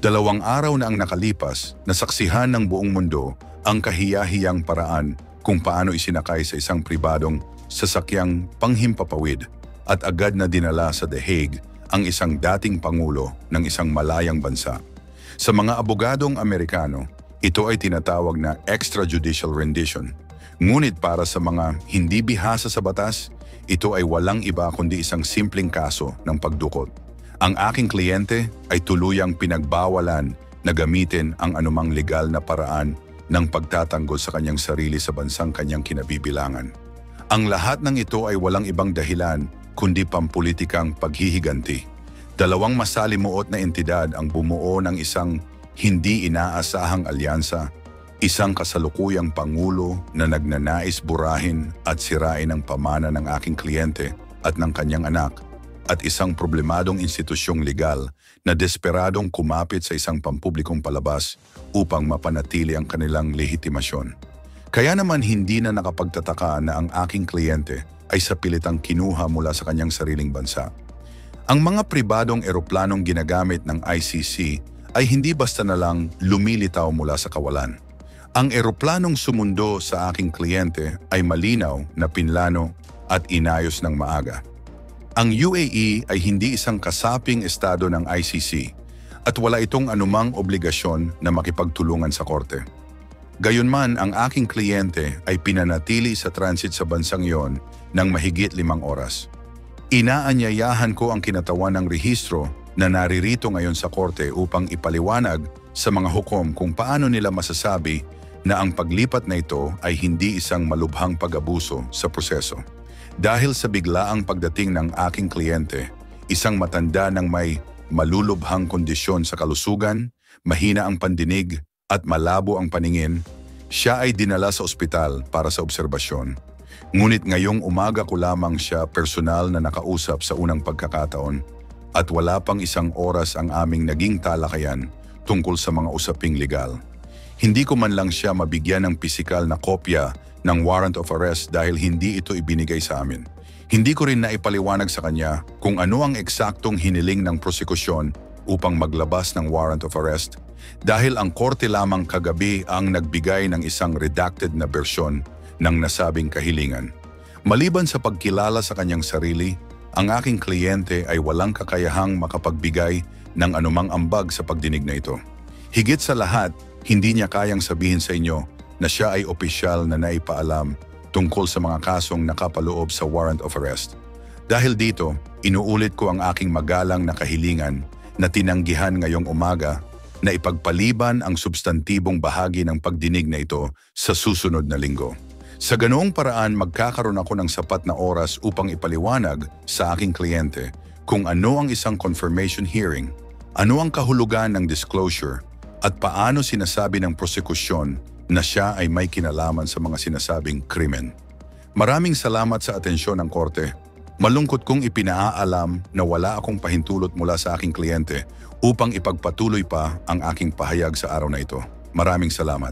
2 araw na ang nakalipas, nasaksihan ng buong mundo ang kahiya-hiyang paraan kung paano isinakay sa isang pribadong sasakyang panghimpapawid at agad na dinala sa The Hague ang isang dating pangulo ng isang malayang bansa. Sa mga abogadong Amerikano, ito ay tinatawag na extrajudicial rendition. Ngunit para sa mga hindi bihasa sa batas, ito ay walang iba kundi isang simpleng kaso ng pagdukot. Ang aking kliyente ay tuluyang pinagbawalan na gamitin ang anumang legal na paraan ng pagtatanggol sa kanyang sarili sa bansang kanyang kinabibilangan. Ang lahat ng ito ay walang ibang dahilan kundi pampulitikang paghihiganti. 2 masalimuot na entidad ang bumuo ng isang hindi inaasahang alyansa, isang kasalukuyang pangulo na nagnanais burahin at sirain ang pamana ng aking kliyente at ng kanyang anak, at isang problemadong institusyong legal na desperadong kumapit sa isang pampublikong palabas upang mapanatili ang kanilang lehitimasyon. Kaya naman hindi na nakapagtataka na ang aking kliyente ay sa pilitang kinuha mula sa kanyang sariling bansa. Ang mga pribadong eroplanong ginagamit ng ICC ay hindi basta na lang lumilitaw mula sa kawalan. Ang eroplanong sumundo sa aking kliyente ay malinaw na pinlano at inayos ng maaga. Ang UAE ay hindi isang kasaping estado ng ICC at wala itong anumang obligasyon na makipagtulungan sa korte. Gayunman, ang aking kliyente ay pinanatili sa transit sa bansang iyon ng mahigit 5 oras. Inaanyayahan ko ang kinatawan ng rehistro na naririto ngayon sa korte upang ipaliwanag sa mga hukom kung paano nila masasabi na ang paglipat na ito ay hindi isang malubhang pag-abuso sa proseso. Dahil sa biglaang pagdating ng aking kliyente, isang matanda ng may malulubhang kondisyon sa kalusugan, mahina ang pandinig at malabo ang paningin, siya ay dinala sa ospital para sa obserbasyon. Ngunit ngayong umaga ko lamang siya personal na nakausap sa unang pagkakataon at wala pang 1 oras ang aming naging talakayan tungkol sa mga usaping legal. Hindi ko man lang siya mabigyan ng pisikal na kopya ng warrant of arrest dahil hindi ito ibinigay sa amin. Hindi ko rin naipaliwanag sa kanya kung ano ang eksaktong hiniling ng prosekusyon upang maglabas ng warrant of arrest dahil ang korte lamang kagabi ang nagbigay ng isang redacted na bersyon ng nasabing kahilingan. Maliban sa pagkilala sa kanyang sarili, ang aking kliyente ay walang kakayahang makapagbigay ng anumang ambag sa pagdinig na ito. Higit sa lahat, hindi niya kayang sabihin sa inyo na siya ay opisyal na naipaalam tungkol sa mga kasong nakapaloob sa warrant of arrest. Dahil dito, inuulit ko ang aking magalang na kahilingan na tinanggihan ngayong umaga na ipagpaliban ang substantibong bahagi ng pagdinig na ito sa susunod na linggo. Sa ganoong paraan, magkakaroon ako ng sapat na oras upang ipaliwanag sa aking kliyente kung ano ang isang confirmation hearing, ano ang kahulugan ng disclosure, at paano sinasabi ng prosekusyon na siya ay may kinalaman sa mga sinasabing krimen. Maraming salamat sa atensyon ng korte. Malungkot kong ipinaalam na wala akong pahintulot mula sa aking kliyente upang ipagpatuloy pa ang aking pahayag sa araw na ito. Maraming salamat.